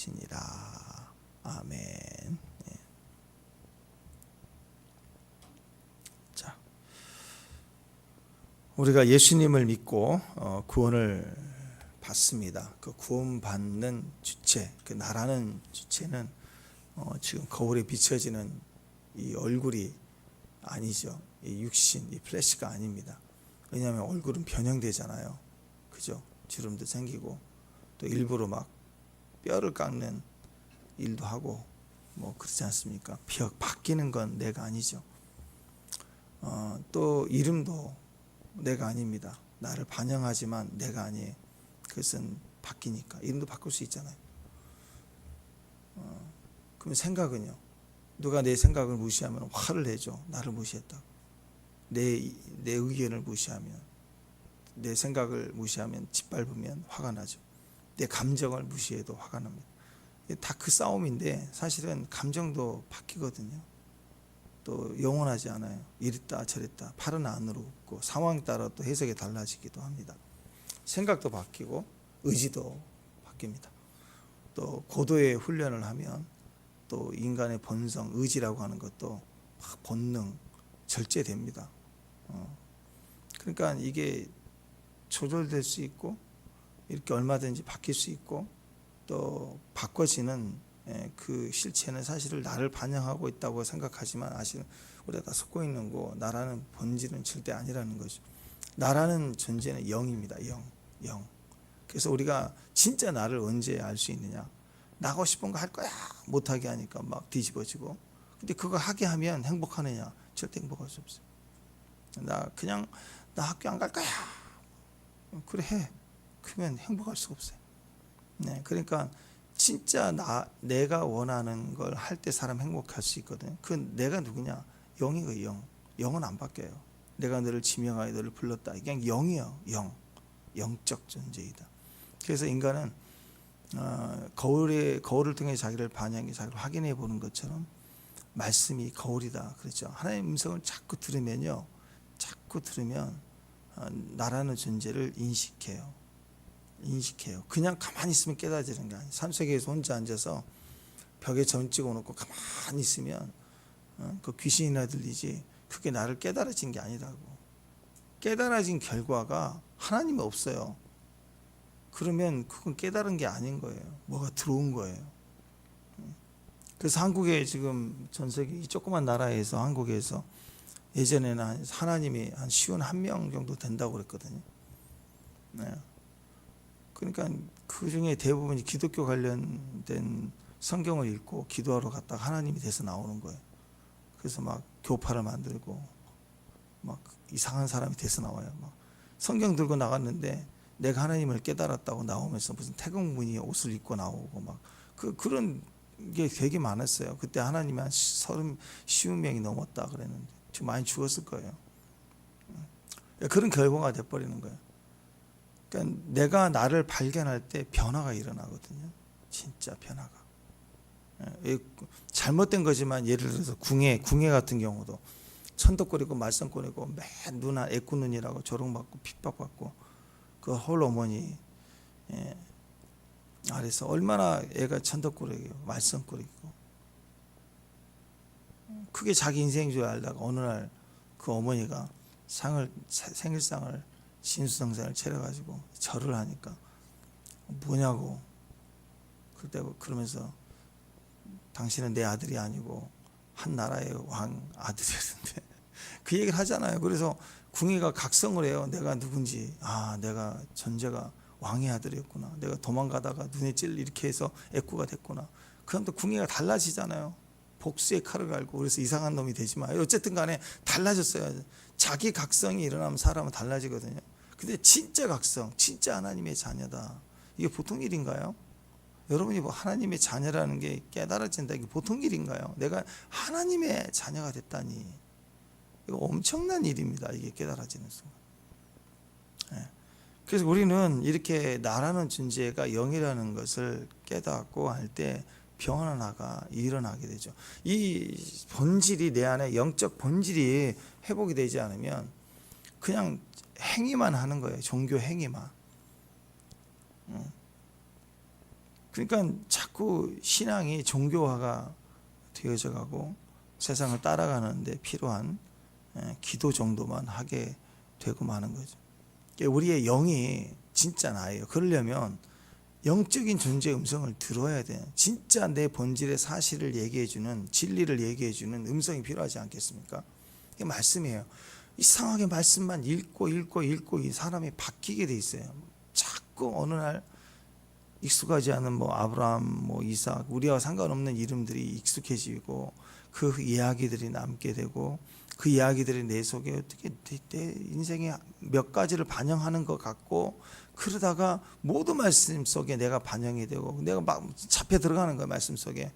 것이니라. 아멘. 예. 자, 우리가 예수님을 믿고 구원을 받습니다. 그 구원받는 주체, 그 나라는 주체는 지금 거울에 비춰지는 이 얼굴이 아니죠. 이 육신, 이 플래시가 아닙니다. 왜냐하면 얼굴은 변형되잖아요. 그죠? 주름도 생기고 또 일부러 막 뼈를 깎는 일도 하고 뭐 그렇지 않습니까? 바뀌는 건 내가 아니죠. 또 이름도 내가 아닙니다. 나를 반영하지만 내가 아니에요. 그것은 바뀌니까 이름도 바꿀 수 있잖아요. 그럼 생각은요? 누가 내 생각을 무시하면 화를 내죠. 나를 무시했다고. 내 의견을 무시하면, 내 생각을 무시하면, 짓밟으면 화가 나죠. 내 감정을 무시해도 화가 납니다. 다 그 싸움인데 사실은 감정도 바뀌거든요. 또 영원하지 않아요. 이랬다 저랬다 팔은 안으로 굽고 상황에 따라 또 해석이 달라지기도 합니다. 생각도 바뀌고 의지도 바뀝니다. 또 고도의 훈련을 하면 또 인간의 본성, 의지라고 하는 것도 본능, 절제됩니다. 그러니까 이게 조절될 수 있고 이렇게 얼마든지 바뀔 수 있고 또 바꿔지는 그 실체는 사실은 나를 반영하고 있다고 생각하지만 사실은 우리가 다 속고 있는 거 나라는 본질은 절대 아니라는 거죠. 나라는 존재는 영입니다. 영. 그래서 우리가 진짜 나를 언제 알 수 있느냐? 나 하고 싶은 거 할 거야 못하게 하니까 막 뒤집어지고 근데 그거 하게 하면 행복하느냐? 절대 행복할 수 없어요. 나 학교 안 갈 거야 그래 해 그러면 행복할 수가 없어요. 네, 그러니까 진짜 내가 원하는 걸 할 때 사람 행복할 수 있거든요. 그 내가 누구냐? 영이에요. 영은 안 바뀌어요. 내가 너를 지명하여 너를 불렀다. 그냥 영이에요. 영적 존재이다. 그래서 인간은 거울을 통해 자기를 확인해 보는 것처럼 말씀이 거울이다. 그렇죠. 하나님의 음성을 자꾸 들으면 나라는 존재를 인식해요. 그냥 가만히 있으면 깨달아지는 게 아니에요. 산속에서 혼자 앉아서 벽에 점 찍어놓고 가만히 있으면 그 귀신이나 들리지 그게 나를 깨달아진 게 아니라고. 깨달아진 결과가 하나님이 없어요. 그러면 그건 깨달은 게 아닌 거예요. 뭐가 들어온 거예요. 그래서 한국에 지금 전 세계 이 조그만 나라에서 한국에서 예전에는 하나님이 한 51명 정도 된다고 그랬거든요. 네. 그러니까 그 중에 대부분이 기독교 관련된 성경을 읽고 기도하러 갔다가 하나님이 돼서 나오는 거예요. 그래서 막 교파를 만들고 막 이상한 사람이 돼서 나와요. 막 성경 들고 나갔는데 내가 하나님을 깨달았다고 나오면서 무슨 태국무늬 옷을 입고 나오고 막 그런 게 되게 많았어요. 그때 하나님이 한 50명이 넘었다 그랬는데 지금 많이 죽었을 거예요. 그런 결과가 돼버리는 거예요. 그러니까 내가 나를 발견할 때 변화가 일어나거든요. 진짜 변화가. 잘못된 거지만 예를 들어서 궁예 같은 경우도 천덕거리고 말썽거리고 맨 누나 애꾸눈이라고 조롱받고 핍박받고 그 홀어머니 아래서 얼마나 애가 천덕거리고 말썽거리고 그게 자기 인생인 줄 알다가 어느 날 그 어머니가 생일상을 신수성찬을 차려가지고 절을 하니까 뭐냐고 그러면서 당신은 내 아들이 아니고 한 나라의 왕 아들이었는데 그 얘기를 하잖아요. 그래서 궁예가 각성을 해요. 내가 누군지 내가 전제가 왕의 아들이었구나. 내가 도망가다가 눈에 이렇게 해서 애꾸가 됐구나. 그럼 또 궁예가 달라지잖아요. 복수의 칼을 갈고 그래서 이상한 놈이 되지 마요. 어쨌든 간에 달라졌어요. 자기 각성이 일어나면 사람은 달라지거든요. 근데 진짜 각성, 진짜 하나님의 자녀다. 이게 보통 일인가요? 여러분이 뭐 하나님의 자녀라는 게 깨달아진다. 이게 보통 일인가요? 내가 하나님의 자녀가 됐다니. 이거 엄청난 일입니다. 이게 깨달아지는 순간. 그래서 우리는 이렇게 나라는 존재가 영이라는 것을 깨닫고 할 때 변화가 일어나게 되죠. 이 본질이 내 안에 영적 본질이 회복이 되지 않으면 그냥 행위만 하는 거예요. 종교 행위만. 그러니까 자꾸 신앙이 종교화가 되어져 가고 세상을 따라가는데 필요한 기도 정도만 하게 되고 마는 거죠. 우리의 영이 진짜 나예요. 그러려면 영적인 존재의 음성을 들어야 돼요. 진짜 내 본질의 사실을 얘기해주는, 진리를 얘기해주는 음성이 필요하지 않겠습니까? 이게 말씀이에요. 이상하게 말씀만 읽고 이 사람이 바뀌게 돼 있어요. 자꾸 어느 날 익숙하지 않은 뭐 아브라함, 뭐 이삭, 우리와 상관없는 이름들이 익숙해지고 그 이야기들이 남게 되고 그 이야기들이 내 속에 어떻게 내 인생의 몇 가지를 반영하는 것 같고, 그러다가 모든 말씀 속에 내가 반영이 되고 내가 막 잡혀 들어가는 거야. 말씀 속에.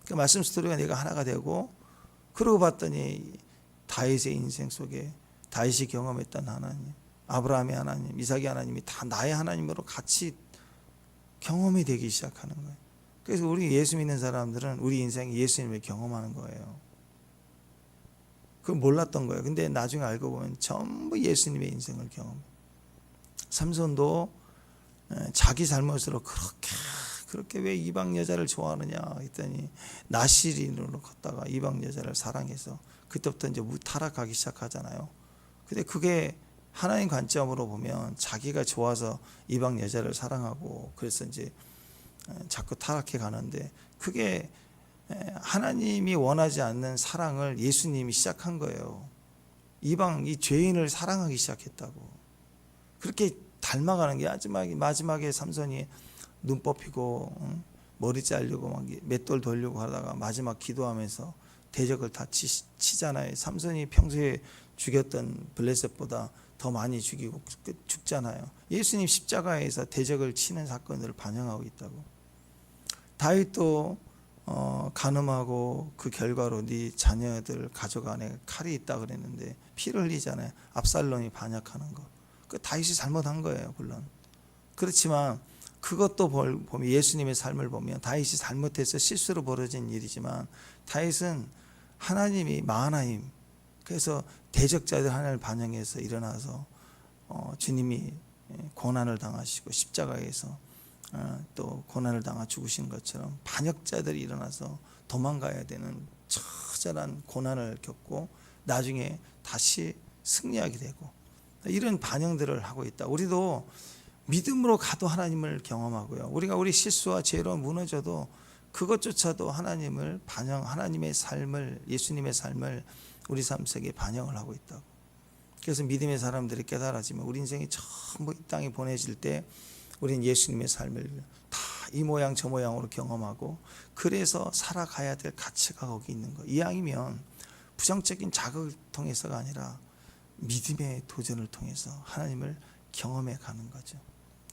그 말씀 스토리가 내가 하나가 되고, 그러고 봤더니 다윗의 인생 속에 다윗이 경험했던 하나님, 아브라함의 하나님, 이삭의 하나님이 다 나의 하나님으로 같이 경험이 되기 시작하는 거예요. 그래서 우리 예수 믿는 사람들은 우리 인생에 예수님을 경험하는 거예요. 그걸 몰랐던 거예요. 근데 나중에 알고 보면 전부 예수님의 인생을 경험해요. 삼손도 자기 잘못으로 그렇게 왜 이방 여자를 좋아하느냐 했더니 나시린으로 걷다가 이방 여자를 사랑해서 그때부터 이제 타락하기 시작하잖아요. 근데 그게 하나님 관점으로 보면 자기가 좋아서 이방 여자를 사랑하고 그래서 이제 자꾸 타락해 가는데, 그게 하나님이 원하지 않는 사랑을 예수님이 시작한 거예요. 이방 이 죄인을 사랑하기 시작했다고. 그렇게 닮아가는 게 마지막에 삼손이 눈 뽑히고 머리 자르고 막 맷돌 돌리고 하다가 마지막 기도하면서 대적을 다 치잖아요. 삼손이 평소에 죽였던 블레셋보다 더 많이 죽이고 죽잖아요. 예수님 십자가에서 대적을 치는 사건들을 반영하고 있다고. 다윗도 간음하고 그 결과로 네 자녀들 가족 안에 칼이 있다 그랬는데 피를 흘리잖아요. 압살롬이 반역하는 거. 그 다윗이 잘못한 거예요, 물론. 그렇지만 그것도 보면 예수님의 삶을 보면 다윗이 잘못해서 실수로 벌어진 일이지만 다윗은 하나님이 마하나임, 그래서 대적자들 하나를 반영해서 일어나서 주님이 고난을 당하시고 십자가에서 또 고난을 당하 죽으신 것처럼 반역자들이 일어나서 도망가야 되는 처절한 고난을 겪고 나중에 다시 승리하게 되고, 이런 반영들을 하고 있다. 우리도 믿음으로 가도 하나님을 경험하고요. 우리가 우리 실수와 죄로 무너져도 그것조차도 하나님을 반영, 하나님의 삶을, 예수님의 삶을 우리 삶 속에 반영을 하고 있다고. 그래서 믿음의 사람들이 깨달아지면 우리 인생이 전부 이 땅에 보내질 때 우리는 예수님의 삶을 다 이 모양 저 모양으로 경험하고, 그래서 살아가야 될 가치가 거기 있는 거예요. 이왕이면 부정적인 자극을 통해서가 아니라 믿음의 도전을 통해서 하나님을 경험해 가는 거죠.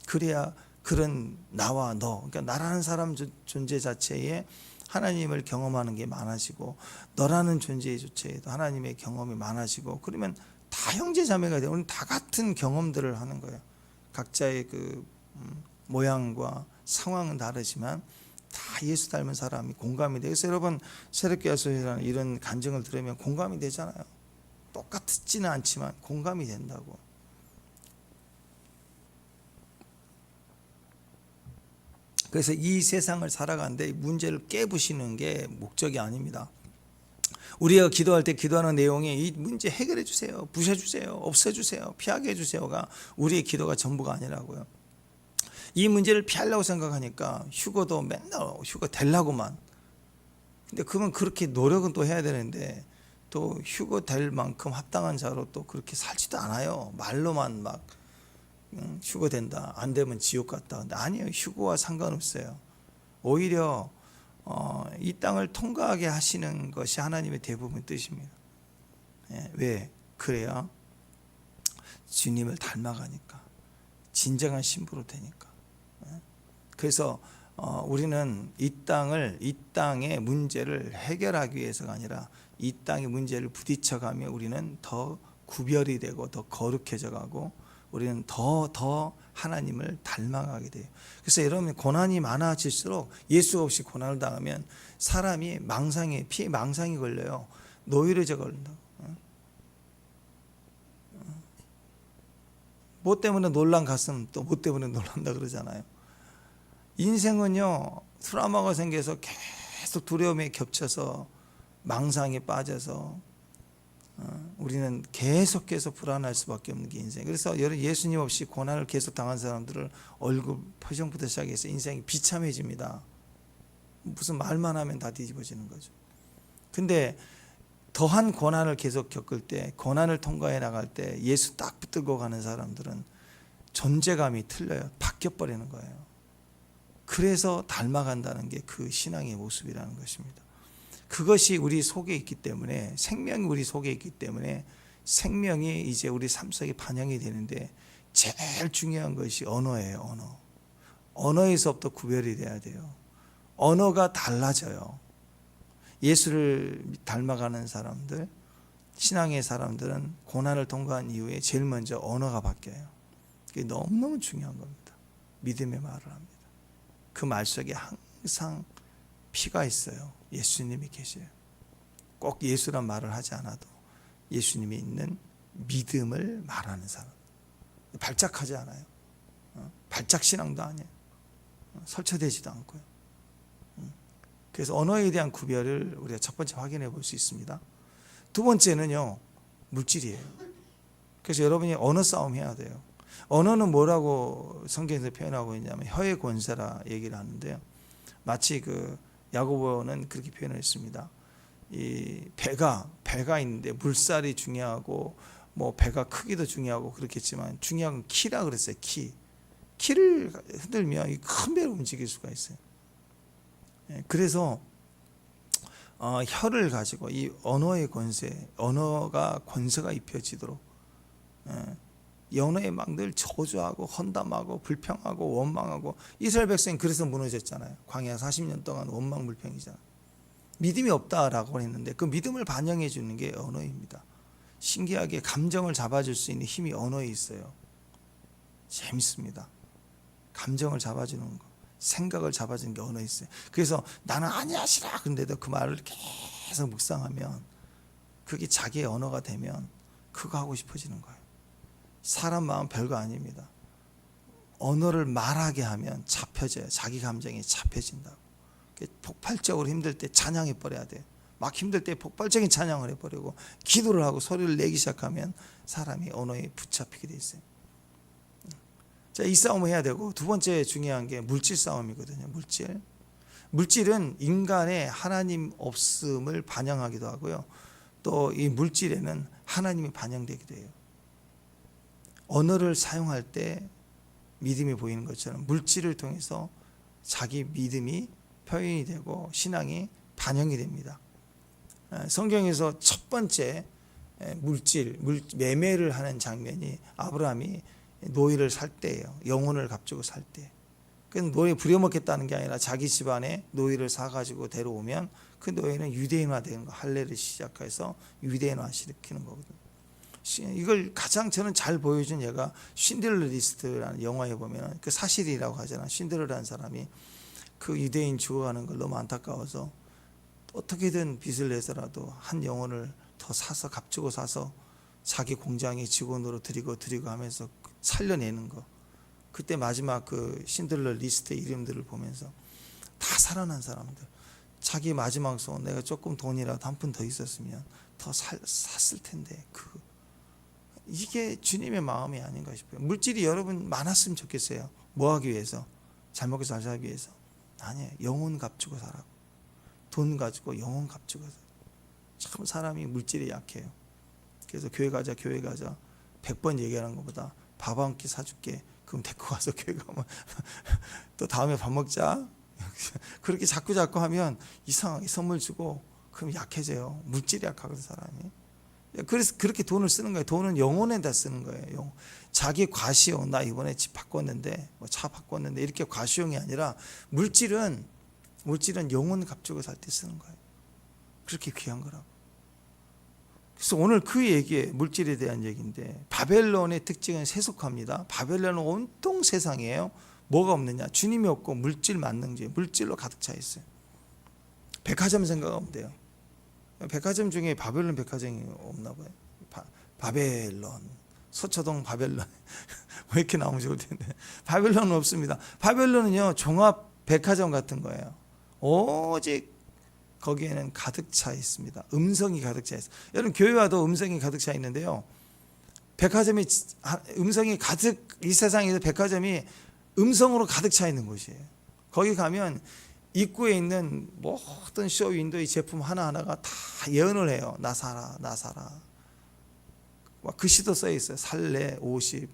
그래야 그런 나와 너, 그러니까 나라는 사람 존재 자체에 하나님을 경험하는 게 많아지고, 너라는 존재의 조차에도 하나님의 경험이 많아지고, 그러면 다 형제 자매가 돼요. 우리는 다 같은 경험들을 하는 거예요. 각자의 그 모양과 상황은 다르지만 다 예수 닮은 사람이 공감이 돼요. 그래서 여러분 새롭게 하소서라는 이런 간증을 들으면 공감이 되잖아요. 똑같지는 않지만 공감이 된다고. 그래서 이 세상을 살아가는데 문제를 깨부시는 게 목적이 아닙니다. 우리가 기도할 때 기도하는 내용이 이 문제 해결해 주세요, 부셔주세요, 없애주세요, 피하게 해주세요가 우리의 기도가 전부가 아니라고요. 이 문제를 피하려고 생각하니까 휴거도 맨날 휴거 되려고만. 근데 그건 그렇게 노력은 또 해야 되는데 또 휴거 될 만큼 합당한 자로 또 그렇게 살지도 않아요. 말로만 막 휴거 된다, 안 되면 지옥 갔다. 근데 아니에요. 휴거와 상관없어요. 오히려 이 땅을 통과하게 하시는 것이 하나님의 대부분 뜻입니다. 왜? 그래야 주님을 닮아가니까, 진정한 신부로 되니까. 그래서 우리는 이 땅의 문제를 해결하기 위해서가 아니라 이 땅의 문제를 부딪혀가며 우리는 더 구별이 되고 더 거룩해져 가고 우리는 더 하나님을 닮아가게 돼요. 그래서 여러분, 고난이 많아질수록 예수 없이 고난을 당하면 사람이 피에 망상이 걸려요. 노이로제 걸린다고. 뭐 때문에 놀란 가슴 또 뭐 때문에 놀란다 그러잖아요. 인생은요, 트라우마가 생겨서 계속 두려움에 겹쳐서 망상에 빠져서 우리는 계속해서 불안할 수밖에 없는 게 인생. 그래서 예수님 없이 고난을 계속 당한 사람들을 얼굴 표정부터 시작해서 인생이 비참해집니다. 무슨 말만 하면 다 뒤집어지는 거죠. 근데 더한 고난을 계속 겪을 때, 고난을 통과해 나갈 때 예수 딱 붙들고 가는 사람들은 존재감이 틀려요. 바뀌어버리는 거예요. 그래서 닮아간다는 게 그 신앙의 모습이라는 것입니다. 그것이 우리 속에 있기 때문에, 생명이 우리 속에 있기 때문에 생명이 이제 우리 삶 속에 반영이 되는데, 제일 중요한 것이 언어예요. 언어. 언어에서부터 구별이 돼야 돼요. 언어가 달라져요. 예수를 닮아가는 사람들, 신앙의 사람들은 고난을 통과한 이후에 제일 먼저 언어가 바뀌어요. 그게 너무너무 중요한 겁니다. 믿음의 말을 합니다. 그 말 속에 항상 피가 있어요. 예수님이 계셔요. 꼭 예수란 말을 하지 않아도 예수님이 있는 믿음을 말하는 사람. 발작하지 않아요. 발작 신앙도 아니에요. 설쳐되지도 않고요. 그래서 언어에 대한 구별을 우리가 첫 번째 확인해 볼 수 있습니다. 두 번째는요, 물질이에요. 그래서 여러분이 언어 싸움 해야 돼요. 언어는 뭐라고 성경에서 표현하고 있냐면 혀의 권세라 얘기를 하는데요. 마치 그 야고보는 그렇게 표현을 했습니다. 이 배가 있는데 물살이 중요하고 뭐 배가 크기도 중요하고 그렇겠지만 중요한 건 키라 그랬어요. 키를 흔들면 이 큰 배로 움직일 수가 있어요. 그래서 혀를 가지고 이 언어의 권세, 언어가 권세가 입혀지도록, 언어에 막 늘 저주하고 헌담하고 불평하고 원망하고, 이스라엘 백성이 그래서 무너졌잖아요. 광야 40년 동안 원망불평이잖아요. 믿음이 없다라고 했는데 그 믿음을 반영해 주는 게 언어입니다. 신기하게 감정을 잡아줄 수 있는 힘이 언어에 있어요. 재밌습니다. 감정을 잡아주는 거, 생각을 잡아주는 게 언어에 있어요. 그래서 나는 아니야 싫어, 근데도 그 말을 계속 묵상하면 그게 자기의 언어가 되면 그거 하고 싶어지는 거예요. 사람 마음 별거 아닙니다. 언어를 말하게 하면 잡혀져요. 자기 감정이 잡혀진다고. 폭발적으로 힘들 때 찬양해 버려야 돼요. 막 힘들 때 폭발적인 찬양을 해버리고 기도를 하고 소리를 내기 시작하면 사람이 언어에 붙잡히게 돼 있어요. 자, 이 싸움을 해야 되고, 두 번째 중요한 게 물질 싸움이거든요. 물질은 인간의 하나님 없음을 반영하기도 하고요. 또 이 물질에는 하나님이 반영되기도 해요. 언어를 사용할 때 믿음이 보이는 것처럼 물질을 통해서 자기 믿음이 표현이 되고 신앙이 반영이 됩니다. 성경에서 첫 번째 매매를 하는 장면이 아브라함이 노예를 살 때예요. 영혼을 값주고 살 때. 그래서 노예 부려먹겠다는 게 아니라 자기 집안에 노예를 사가지고 데려오면 그 노예는 유대인화되는 거, 할례를 시작해서 유대인화 시키는 거거든요. 이걸 가장 저는 잘 보여준 예가 신들러 리스트라는 영화에 보면 그 사실이라고 하잖아. 신들러라는 사람이 그 유대인 죽어가는 걸 너무 안타까워서 어떻게든 빚을 내서라도 한 영혼을 더 사서 값주고 사서 자기 공장에 직원으로 드리고 하면서 살려내는 거. 그때 마지막 그 신들러 리스트의 이름들을 보면서 다 살아난 사람들, 자기 마지막 소원, 내가 조금 돈이라도 한 푼 더 있었으면 더 샀을 텐데, 이게 주님의 마음이 아닌가 싶어요. 물질이 여러분 많았으면 좋겠어요. 뭐 하기 위해서? 잘 먹고 잘 살기 위해서? 아니에요. 영혼 값주고 살라고. 돈 가지고 영혼 값주고 살아요. 참 사람이 물질에 약해요. 그래서 교회 가자 100번 얘기하는 것보다 밥 한 끼 사줄게, 그럼 데리고 가서 교회 가면 또 다음에 밥 먹자, 그렇게 자꾸 하면 이상하게 선물 주고 그럼 약해져요. 물질이 약하거든 사람이. 그래서 그렇게 돈을 쓰는 거예요. 돈은 영혼에다 쓰는 거예요. 자기 과시용, 나 이번에 집 바꿨는데, 뭐 차 바꿨는데, 이렇게 과시용이 아니라 물질은 영혼 값주고 살 때 쓰는 거예요. 그렇게 귀한 거라고. 그래서 오늘 그 얘기에 물질에 대한 얘기인데, 바벨론의 특징은 세속화입니다. 바벨론은 온통 세상이에요. 뭐가 없느냐? 주님이 없고 물질 만능주의, 물질로 가득 차 있어요. 백화점 생각하면 돼요. 백화점 중에 바벨론 백화점이 없나 봐요. 바벨론 서초동 바벨론 왜 이렇게 나오면 좋을 텐데. 바벨론은 없습니다. 바벨론은요 종합 백화점 같은 거예요. 오직 거기에는 가득 차 있습니다. 음성이 가득 차 있어요. 여러분 교회와도 음성이 가득 차 있는데요. 백화점이 음성이 가득, 이 세상에서 백화점이 음성으로 가득 차 있는 곳이에요. 거기 가면 입구에 있는 모든 쇼 윈도의 제품 하나하나가 다 예언을 해요. 나 사라, 나 사라. 글씨도 써 있어요. 살래 50,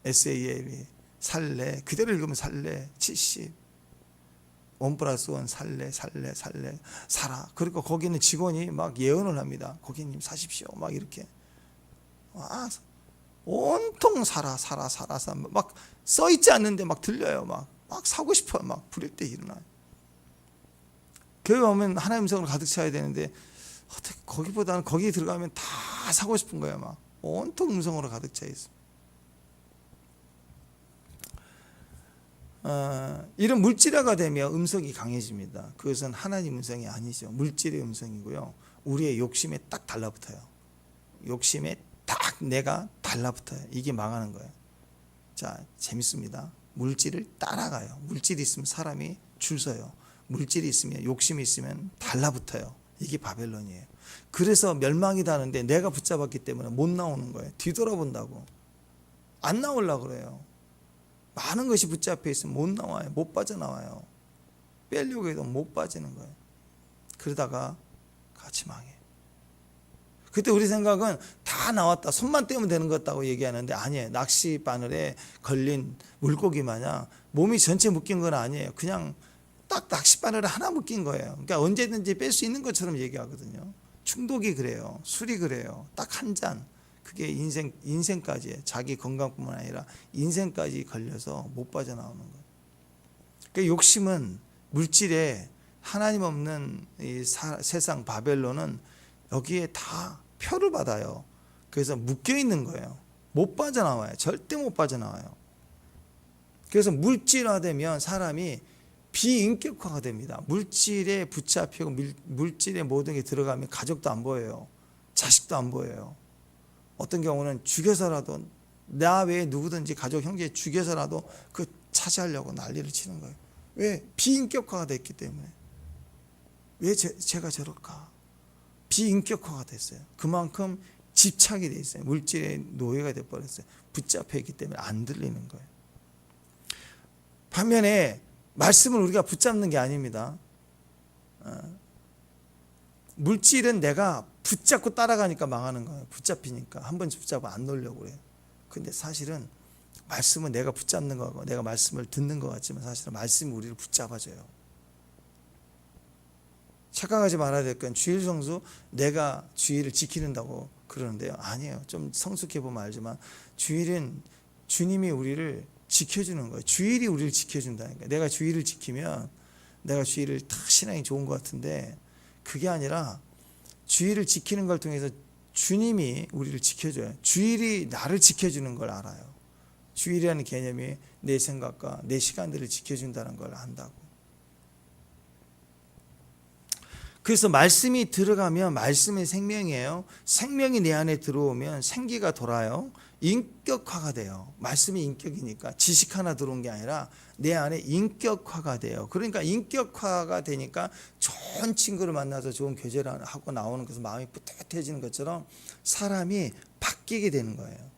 SALE 살래, 그대로 읽으면 살래 70, 1+1 살래 살래 살래 사라. 그리고 거기는 직원이 막 예언을 합니다. 고객님 사십시오. 막 이렇게 온통 사라 사라 사라 사라 막 써 있지 않는데 막 들려요. 막 사고 싶어요. 막 부릴 때 일어나요. 교회 오면 하나님 음성으로 가득 차야 되는데 어떻게 거기보다는 거기 들어가면 다 사고 싶은 거예요. 막 온통 음성으로 가득 차 있어요. 이런 물질화가 되면 음성이 강해집니다. 그것은 하나님 음성이 아니죠. 물질의 음성이고요. 우리의 욕심에 딱 달라붙어요. 욕심에 딱 내가 달라붙어요. 이게 망하는 거예요. 자, 재밌습니다. 물질을 따라가요. 물질이 있으면 사람이 줄 서요. 물질이 있으면, 욕심이 있으면 달라붙어요. 이게 바벨론이에요. 그래서 멸망이다 하는데 내가 붙잡았기 때문에 못 나오는 거예요. 뒤돌아본다고 안 나오려고 그래요. 많은 것이 붙잡혀 있으면 못 나와요. 못 빠져나와요. 빼려고 해도 못 빠지는 거예요. 그러다가 같이 망해요. 그때 우리 생각은 다 나왔다, 손만 떼면 되는 것 같다고 얘기하는데 아니에요. 낚시 바늘에 걸린 물고기 마냥 몸이 전체 묶인 건 아니에요. 그냥 딱 낚시 바늘에 하나 묶인 거예요. 그러니까 언제든지 뺄 수 있는 것처럼 얘기하거든요. 중독이 그래요. 술이 그래요. 딱 한 잔, 그게 인생까지, 자기 건강뿐만 아니라 인생까지 걸려서 못 빠져나오는 거예요. 그러니까 욕심은, 물질에 하나님 없는 이 세상 바벨론은 여기에 다 표를 받아요. 그래서 묶여 있는 거예요. 못 빠져나와요. 절대 못 빠져나와요. 그래서 물질화되면 사람이 비인격화가 됩니다. 물질에 붙잡히고 물질의 모든 게 들어가면 가족도 안 보여요. 자식도 안 보여요. 어떤 경우는 죽여서라도, 나 외에 누구든지 가족 형제 죽여서라도 그 차지하려고 난리를 치는 거예요. 왜? 비인격화가 됐기 때문에. 왜 제가 저럴까? 비인격화가 됐어요. 그만큼 집착이 돼 있어요. 물질의 노예가 돼버렸어요. 붙잡혀 있기 때문에 안 들리는 거예요. 반면에 말씀을 우리가 붙잡는 게 아닙니다. 물질은 내가 붙잡고 따라가니까 망하는 거예요. 붙잡히니까 한 번 붙잡아 안 놓으려고 그래요. 근데 사실은 말씀은 내가 붙잡는 거고 내가 말씀을 듣는 것 같지만 사실은 말씀이 우리를 붙잡아줘요. 착각하지 말아야 될 건 주일 성수, 내가 주일을 지키는다고 그러는데요. 아니에요. 좀 성숙해 보면 알지만 주일은 주님이 우리를 지켜주는 거예요. 주일이 우리를 지켜준다니까. 내가 주일을 지키면 내가 주일을 탁 신앙이 좋은 것 같은데 그게 아니라 주일을 지키는 걸 통해서 주님이 우리를 지켜줘요. 주일이 나를 지켜주는 걸 알아요. 주일이라는 개념이 내 생각과 내 시간들을 지켜준다는 걸 안다고. 그래서 말씀이 들어가면 말씀이 생명이에요. 생명이 내 안에 들어오면 생기가 돌아요. 인격화가 돼요. 말씀이 인격이니까 지식 하나 들어온 게 아니라 내 안에 인격화가 돼요. 그러니까 인격화가 되니까 좋은 친구를 만나서 좋은 교제를 하고 나오는 것은 마음이 뿌듯해지는 것처럼 사람이 바뀌게 되는 거예요.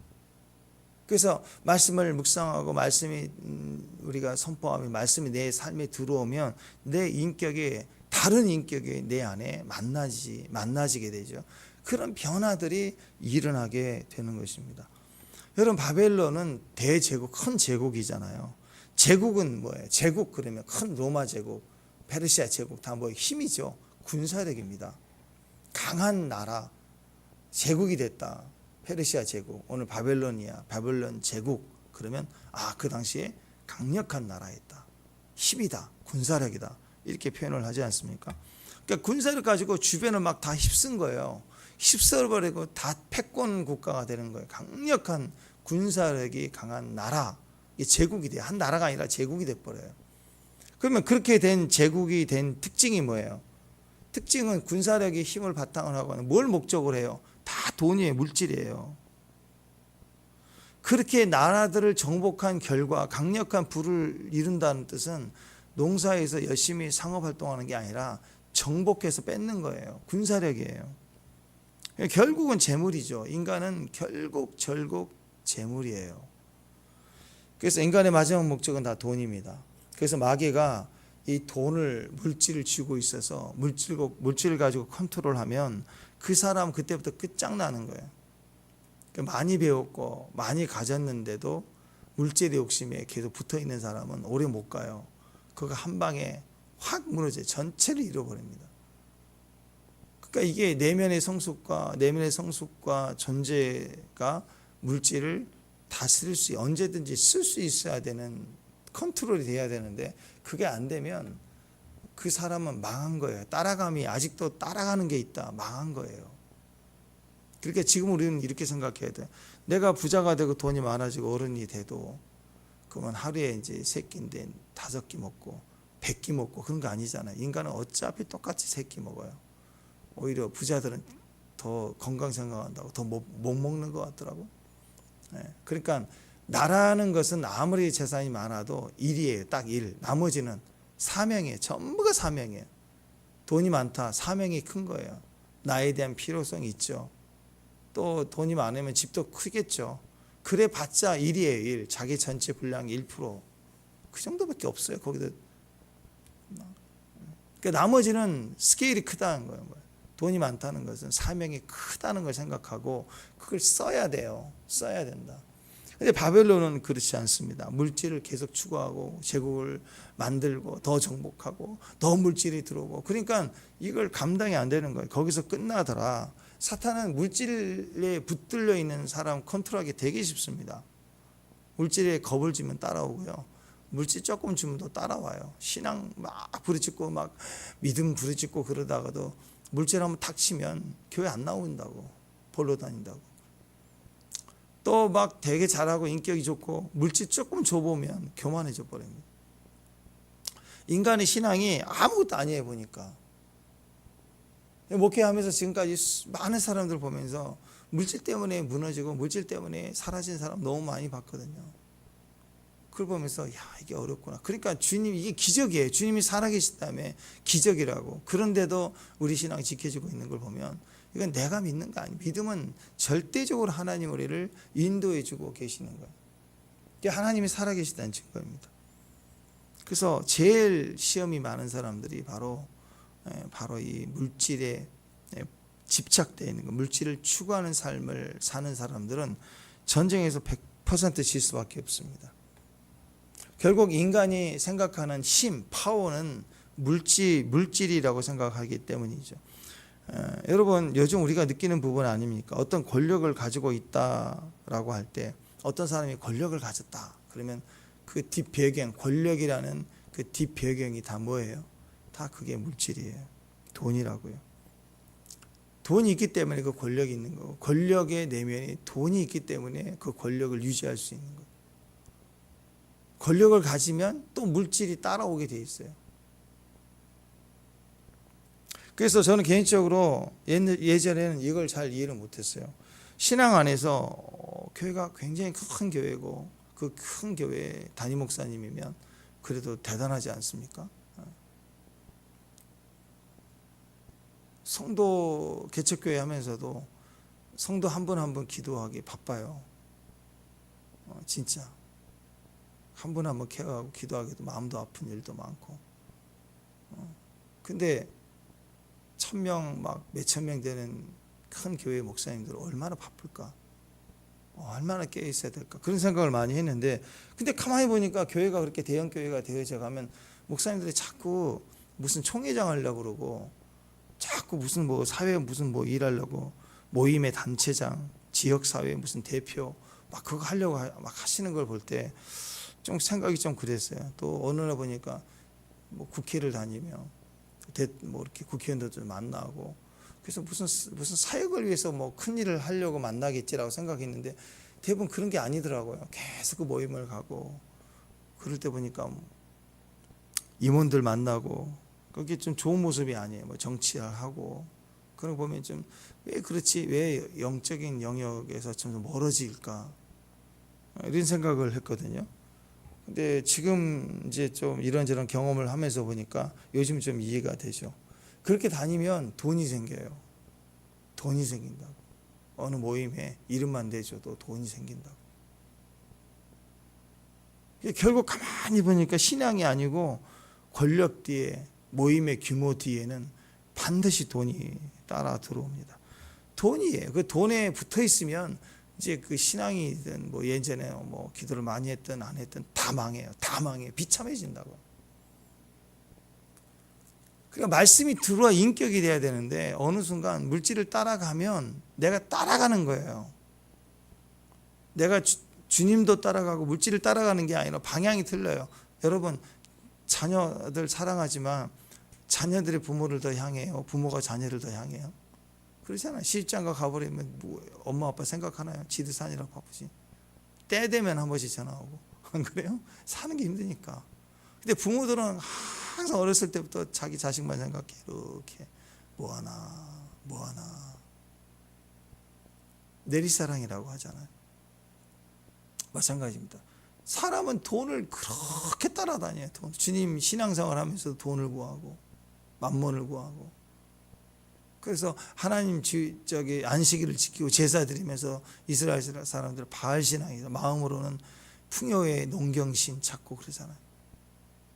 그래서 말씀을 묵상하고 말씀이 우리가 선포하면 말씀이 내 삶에 들어오면 내 인격이 다른 인격이 내 안에 만나지게 되죠. 그런 변화들이 일어나게 되는 것입니다. 여러분 바벨론은 대제국, 큰 제국이잖아요. 제국은 뭐예요? 제국 그러면 큰 로마 제국, 페르시아 제국 다 뭐 힘이죠. 군사력입니다. 강한 나라, 제국이 됐다. 페르시아 제국, 오늘 바벨론이야. 바벨론 제국 그러면 그 당시에 강력한 나라였다. 힘이다. 군사력이다. 이렇게 표현을 하지 않습니까? 그러니까 군사력 가지고 주변을 막 다 휩쓴 거예요. 휩쓸어버리고 다 패권 국가가 되는 거예요. 강력한 군사력이 강한 나라, 제국이 돼요. 한 나라가 아니라 제국이 돼버려요. 그러면 그렇게 된 제국이 된 특징이 뭐예요? 특징은 군사력이 힘을 바탕으로 하고 뭘 목적으로 해요? 다 돈이에요. 물질이에요. 그렇게 나라들을 정복한 결과 강력한 부를 이룬다는 뜻은 농사에서 열심히 상업활동하는 게 아니라 정복해서 뺏는 거예요. 군사력이에요. 결국은 재물이죠. 인간은 결국 재물이에요. 그래서 인간의 마지막 목적은 다 돈입니다. 그래서 마귀가 이 돈을 물질을 쥐고 있어서 물질을 가지고 컨트롤하면 그 사람 그때부터 끝장나는 거예요. 많이 배웠고 많이 가졌는데도 물질의 욕심에 계속 붙어있는 사람은 오래 못 가요. 그거 한 방에 확 무너져요. 전체를 잃어버립니다. 그러니까 이게 내면의 성숙과 존재가 물질을 다스릴 수, 언제든지 쓸 수 있어야 되는, 컨트롤이 돼야 되는데 그게 안 되면 그 사람은 망한 거예요. 아직도 따라가는 게 있다. 망한 거예요. 그러니까 지금 우리는 이렇게 생각해야 돼. 내가 부자가 되고 돈이 많아지고 어른이 돼도 그러면 하루에 이제 3끼인데 5끼 먹고 100끼 먹고 그런 거 아니잖아요. 인간은 어차피 똑같이 3끼 먹어요. 오히려 부자들은 더 건강 생각한다고 더 못 먹는 것 같더라고. 그러니까 나라는 것은 아무리 재산이 많아도 일이에요. 딱 일. 나머지는 사명이에요. 전부가 사명이에요. 돈이 많다. 사명이 큰 거예요. 나에 대한 필요성이 있죠. 또 돈이 많으면 집도 크겠죠. 그래 봤자 일이에요. 일. 자기 전체 분량의 1%. 그 정도밖에 없어요. 거기도. 그러니까 나머지는 스케일이 크다는 거예요. 돈이 많다는 것은 사명이 크다는 걸 생각하고 그걸 써야 돼요. 써야 된다. 근데 바벨론은 그렇지 않습니다. 물질을 계속 추구하고 제국을 만들고 더 정복하고 더 물질이 들어오고, 그러니까 이걸 감당이 안 되는 거예요. 거기서 끝나더라. 사탄은 물질에 붙들려 있는 사람 컨트롤하기 되게 쉽습니다. 물질에 겁을 주면 따라오고요. 물질 조금 주면 또 따라와요. 신앙 막 부르짖고 막 믿음 부르짖고 그러다가도 물질 한번 탁 치면 교회 안 나온다고, 볼로 다닌다고. 또 막 되게 잘하고 인격이 좋고 물질 조금 줘보면 교만해져 버립니다. 인간의 신앙이 아무것도 아니에요. 보니까 목회하면서 지금까지 많은 사람들 보면서 물질 때문에 무너지고 물질 때문에 사라진 사람 너무 많이 봤거든요. 그걸 보면서 야, 이게 어렵구나. 그러니까 주님, 이게 기적이에요. 주님이 살아계시다며 기적이라고. 그런데도 우리 신앙이 지켜지고 있는 걸 보면 이건 내가 믿는 거 아니에요. 믿음은 절대적으로 하나님 우리를 인도해 주고 계시는 거예요. 이게 하나님이 살아계시다는 증거입니다. 그래서 제일 시험이 많은 사람들이 바로 이 물질에 집착되어 있는 거, 물질을 추구하는 삶을 사는 사람들은 전쟁에서 100% 질 수밖에 없습니다. 결국 인간이 생각하는 힘, 파워는 물질이라고 생각하기 때문이죠. 여러분, 요즘 우리가 느끼는 부분 아닙니까? 어떤 권력을 가지고 있다라고 할 때, 어떤 사람이 권력을 가졌다 그러면 그 뒷배경, 권력이라는 그 뒷배경이 다 뭐예요? 다 그게 물질이에요. 돈이라고요. 돈이 있기 때문에 그 권력이 있는 거고, 권력의 내면에 돈이 있기 때문에 그 권력을 유지할 수 있는 거예요. 권력을 가지면 또 물질이 따라오게 돼 있어요. 그래서 저는 개인적으로 예전에는 이걸 잘 이해를 못했어요. 신앙 안에서 교회가 굉장히 큰 교회고 그 큰 교회 담임 목사님이면 그래도 대단하지 않습니까? 성도 개척교회 하면서도 성도 한 분 한 분 기도하기 바빠요. 진짜 한 분 한 분 케어하고 기도하기도 마음도 아픈 일도 많고. 근데 1000명 막 몇천 명 되는 큰 교회 목사님들 얼마나 바쁠까? 얼마나 깨어 있어야 될까? 그런 생각을 많이 했는데, 근데 가만히 보니까 교회가 그렇게 대형 교회가 되어져 가면 목사님들이 자꾸 무슨 총회장 하려고 그러고, 자꾸 무슨 뭐 사회 무슨 뭐 일하려고 모임의 단체장, 지역 사회 무슨 대표 막 그거 하려고 막 하시는 걸 볼 때 좀 생각이 좀 그랬어요. 또 어느 날 보니까 뭐 국회를 다니며 뭐 이렇게 국회의원들 좀 만나고, 그래서 무슨 사역을 위해서 뭐 큰 일을 하려고 만나겠지라고 생각했는데 대부분 그런 게 아니더라고요. 계속 그 모임을 가고, 그럴 때 보니까 임원들 만나고, 그게 좀 좋은 모습이 아니에요. 뭐 정치하고 그런 거 보면 좀 왜 그렇지, 왜 영적인 영역에서 좀 멀어질까? 이런 생각을 했거든요. 근데 지금 이제 좀 이런저런 경험을 하면서 보니까 요즘 좀 이해가 되죠. 그렇게 다니면 돈이 생겨요. 돈이 생긴다고. 어느 모임에 이름만 대줘도 돈이 생긴다고. 결국 가만히 보니까 신앙이 아니고 권력 뒤에, 모임의 규모 뒤에는 반드시 돈이 따라 들어옵니다. 돈이에요. 그 돈에 붙어 있으면 이제 그 신앙이든 뭐 예전에 뭐 기도를 많이 했든 안 했든 다 망해요. 다 망해요. 비참해진다고. 그러니까 말씀이 들어와 인격이 돼야 되는데 어느 순간 물질을 따라가면 내가 따라가는 거예요. 내가 주님도 따라가고 물질을 따라가는 게 아니라 방향이 틀려요. 여러분, 자녀들 사랑하지만 자녀들이 부모를 더 향해요? 부모가 자녀를 더 향해요? 그렇잖아요. 시집장가 가버리면 뭐 엄마 아빠 생각하나요? 지들 사느라 바쁘지. 때 되면 한 번씩 전화 오고. 안 그래요? 사는 게 힘드니까. 근데 부모들은 항상 어렸을 때부터 자기 자식만 생각해. 이렇게 뭐하나 뭐하나. 내리사랑이라고 하잖아요. 마찬가지입니다. 사람은 돈을 그렇게 따라다녀요. 돈. 주님 신앙생활 하면서 돈을 구하고 만몬을 구하고. 그래서 하나님 저기 안식일을 지키고 제사 드리면서 이스라엘 사람들 바알 신앙이죠. 마음으로는 풍요의 농경신 찾고 그러잖아요.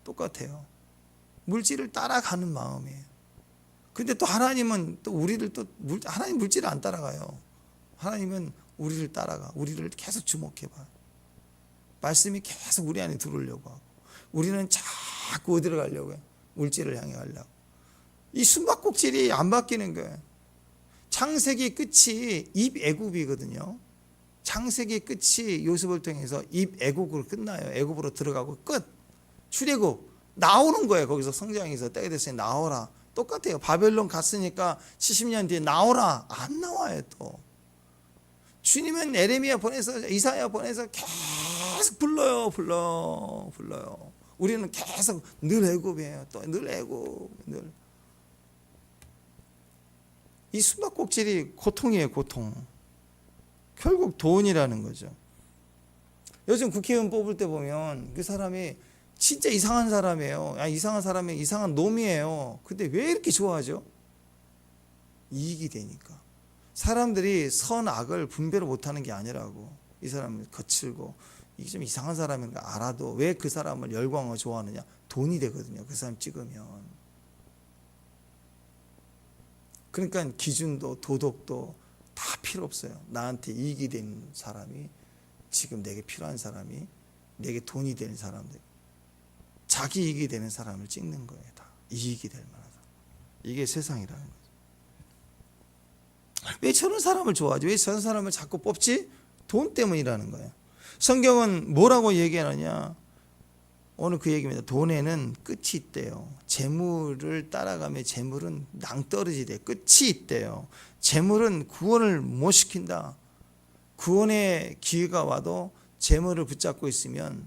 똑같아요. 물질을 따라가는 마음이에요. 근데 또 하나님은 또 우리를 또 하나님 물질을 안 따라가요. 하나님은 우리를 따라가. 우리를 계속 주목해봐요. 말씀이 계속 우리 안에 들어오려고 하고 우리는 자꾸 어디로 가려고 해요? 물질을 향해 가려고. 이 숨바꼭질이 안 바뀌는 거예요. 창세기 끝이 입애굽이거든요. 창세기 끝이 요셉을 통해서 입애굽으로 끝나요. 애굽으로 들어가고 끝. 출애굽 나오는 거예요. 거기서 성장해서 때가 됐으니 나오라. 똑같아요. 바벨론 갔으니까 70년 뒤에 나오라. 안 나와요 또. 주님은 에레미야 보내서 이사야 보내서 계속 불러요. 우리는 계속 늘 애굽이에요. 또 늘 애굽 늘. 이 숨바꼭질이 고통이에요. 고통. 결국 돈이라는 거죠. 요즘 국회의원 뽑을 때 보면 그 사람이 진짜 이상한 사람이에요. 이상한 사람이 이상한 놈이에요. 근데 왜 이렇게 좋아하죠? 이익이 되니까. 사람들이 선악을 분별을 못하는 게 아니라고. 이 사람은 거칠고 이게 좀 이상한 사람인 거 알아도 왜 그 사람을 열광하고 좋아하느냐? 돈이 되거든요. 그 사람 찍으면. 그러니까 기준도 도덕도 다 필요 없어요. 나한테 이익이 되는 사람이, 지금 내게 필요한 사람이, 내게 돈이 되는 사람들, 자기 이익이 되는 사람을 찍는 거예요. 다 이익이 될 만하다. 이게 세상이라는 거죠. 왜 저런 사람을 좋아하지? 왜 저런 사람을 자꾸 뽑지? 돈 때문이라는 거예요. 성경은 뭐라고 얘기하느냐? 오늘 그 얘기입니다. 돈에는 끝이 있대요. 재물을 따라가면 재물은 낭떠러지대. 끝이 있대요. 재물은 구원을 못 시킨다. 구원의 기회가 와도 재물을 붙잡고 있으면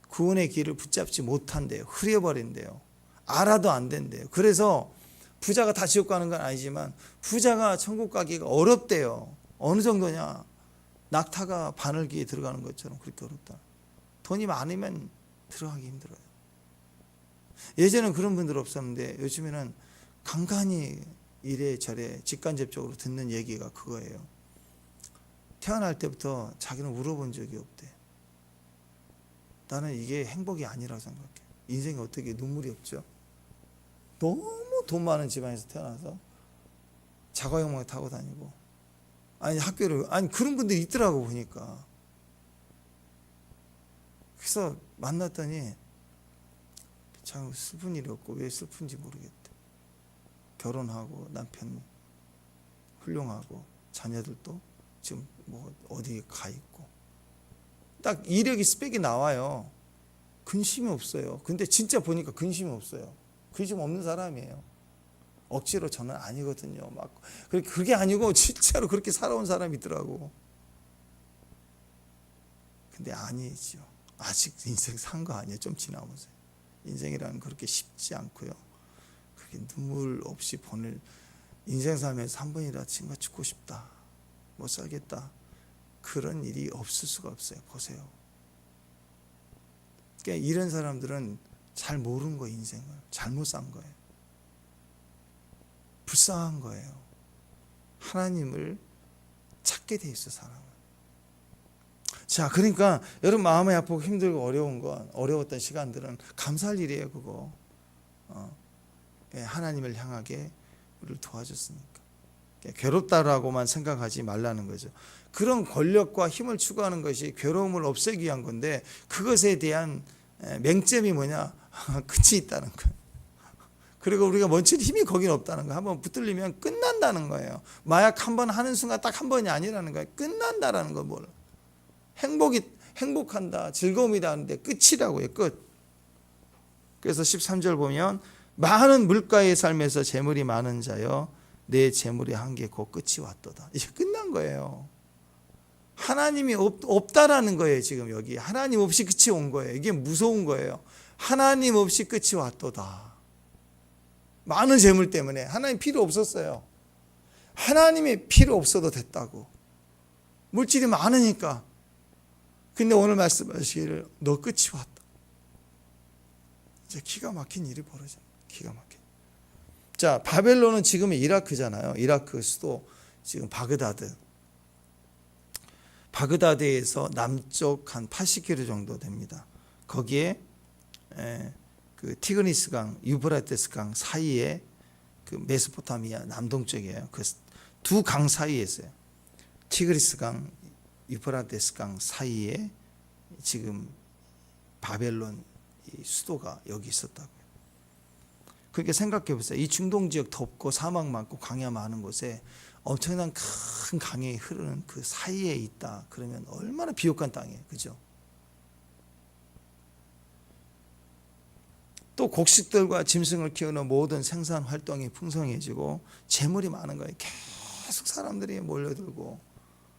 구원의 기회를 붙잡지 못한대요. 흐려버린대요. 알아도 안 된대요. 그래서 부자가 다 지옥 가는 건 아니지만 부자가 천국 가기가 어렵대요. 어느 정도냐? 낙타가 바늘기에 들어가는 것처럼 그렇게 어렵다. 돈이 많으면 들어가기 힘들어요. 예전에는 그런 분들 없었는데 요즘에는 간간히 이래저래 직간접적으로 듣는 얘기가 그거예요. 태어날 때부터 자기는 울어본 적이 없대. 나는 이게 행복이 아니라고 생각해. 인생에 어떻게 눈물이 없죠? 너무 돈 많은 집안에서 태어나서 자가용만 타고 다니고, 아니 학교를, 아니 그런 분들이 있더라고 보니까. 그래서 만났더니 참 슬픈 일이 없고 왜 슬픈지 모르겠대. 결혼하고 남편 훌륭하고 자녀들도 지금 뭐 어디 가 있고 딱 이력이 스펙이 나와요. 근심이 없어요. 근데 진짜 보니까 근심이 없어요. 근심 없는 사람이에요. 억지로 저는 아니거든요. 막 그게 아니고 진짜로 그렇게 살아온 사람이 있더라고. 근데 아니죠. 아직 인생 산 거 아니에요. 좀 지나보세요. 인생이라는 그렇게 쉽지 않고요. 그렇게 눈물 없이 보낼, 인생 살면서 한 번이라도 친구가 죽고 싶다, 못 살겠다, 그런 일이 없을 수가 없어요. 보세요. 그러니까 이런 사람들은 잘 모르는 거예요. 인생을 잘못 산 거예요. 불쌍한 거예요. 하나님을 찾게 돼 있어 사람은. 자, 그러니까 여러분 마음이 아프고 힘들고 어려웠던 시간들은 감사할 일이에요. 그거 하나님을 향하게 우리를 도와줬으니까. 괴롭다라고만 생각하지 말라는 거죠. 그런 권력과 힘을 추구하는 것이 괴로움을 없애기 위한 건데, 그것에 대한 맹점이 뭐냐? 끝이 있다는 거예요. 그리고 우리가 멈출 힘이 거기는 없다는 거예요. 한번 붙들리면 끝난다는 거예요. 마약 한번 하는 순간 딱 한 번이 아니라는 거예요. 끝난다라는 거. 뭘 행복한다, 즐거움이다 하는데 끝이라고요. 끝. 그래서 13절 보면 많은 물가의 삶에서 재물이 많은 자여 내 재물의 한계 곧 끝이 왔도다. 이제 끝난 거예요. 하나님이 없다라는 거예요. 지금 여기 하나님 없이 끝이 온 거예요. 이게 무서운 거예요. 하나님 없이 끝이 왔도다. 많은 재물 때문에 하나님 필요 없었어요. 하나님이 필요 없어도 됐다고. 물질이 많으니까. 근데 오늘 말씀하시기를 너 끝이 왔다. 이제 기가 막힌 일이 벌어져. 기가 막힌. 자, 바벨론은 지금 이라크잖아요. 이라크 수도 지금 바그다드. 바그다드에서 남쪽 한 80km 정도 됩니다. 거기에 그 티그리스 강, 유브라테스 강 사이에 그 메소포타미아 남동쪽이에요. 그 두 강 사이에 있어요. 티그리스 강, 유브라테스 강 사이에 지금 바벨론 수도가 여기 있었다고요. 그렇게 생각해 보세요. 이 중동 지역 덥고 사막 많고 광야 많은 곳에 엄청난 큰 강이 흐르는 그 사이에 있다. 그러면 얼마나 비옥한 땅이에요. 그죠? 또 곡식들과 짐승을 키우는 모든 생산 활동이 풍성해지고 재물이 많은 거예요. 계속 사람들이 몰려들고,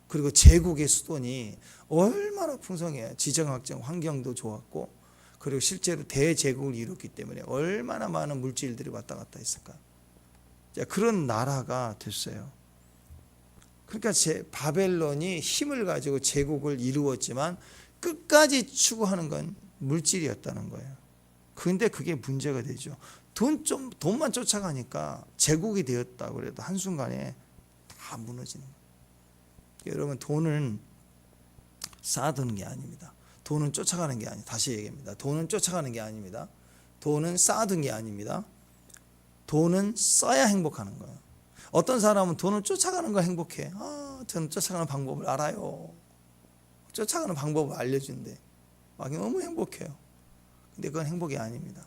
그리고 제국의 수도니 얼마나 풍성해요. 지정학적 환경도 좋았고, 그리고 실제로 대제국을 이뤘기 때문에 얼마나 많은 물질들이 왔다 갔다 했을까. 그런 나라가 됐어요. 그러니까 바벨론이 힘을 가지고 제국을 이루었지만 끝까지 추구하는 건 물질이었다는 거예요. 그런데 그게 문제가 되죠. 돈만 쫓아가니까 제국이 되었다고 그래도 한순간에 다 무너지는 거예요. 여러분, 돈은 쌓아두는 게 아닙니다. 돈은 쫓아가는 게 아니에요. 다시 얘기합니다. 돈은 쫓아가는 게 아닙니다. 돈은 쌓아둔 게 아닙니다. 돈은 써야 행복하는 거예요. 어떤 사람은 돈을 쫓아가는 거 행복해. 저는 쫓아가는 방법을 알아요. 쫓아가는 방법을 알려준대. 막 너무 행복해요. 근데 그건 행복이 아닙니다.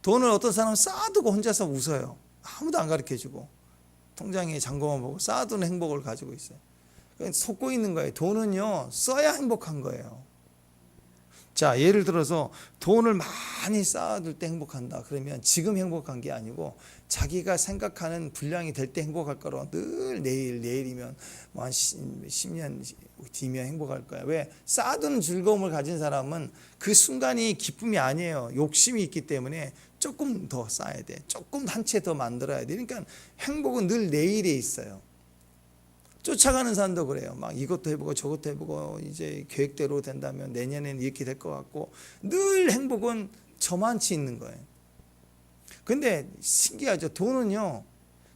돈을 어떤 사람은 쌓아두고 혼자서 웃어요. 아무도 안 가르쳐주고 통장에 잔고만 보고 쌓아두는 행복을 가지고 있어요. 속고 있는 거예요. 돈은요, 써야 행복한 거예요. 자, 예를 들어서 돈을 많이 쌓아둘 때 행복한다. 그러면 지금 행복한 게 아니고 자기가 생각하는 분량이 될 때 행복할 거로 늘 내일이면 뭐 한 10년 뒤면 행복할 거야. 왜? 쌓아두는 즐거움을 가진 사람은 그 순간이 기쁨이 아니에요. 욕심이 있기 때문에 조금 더 쌓아야 돼. 조금 한 채 더 만들어야 돼. 그러니까 행복은 늘 내일에 있어요. 쫓아가는 사람도 그래요. 막 이것도 해보고 저것도 해보고 이제 계획대로 된다면 내년에는 이렇게 될 것 같고, 늘 행복은 저만치 있는 거예요. 근데 신기하죠. 돈은요,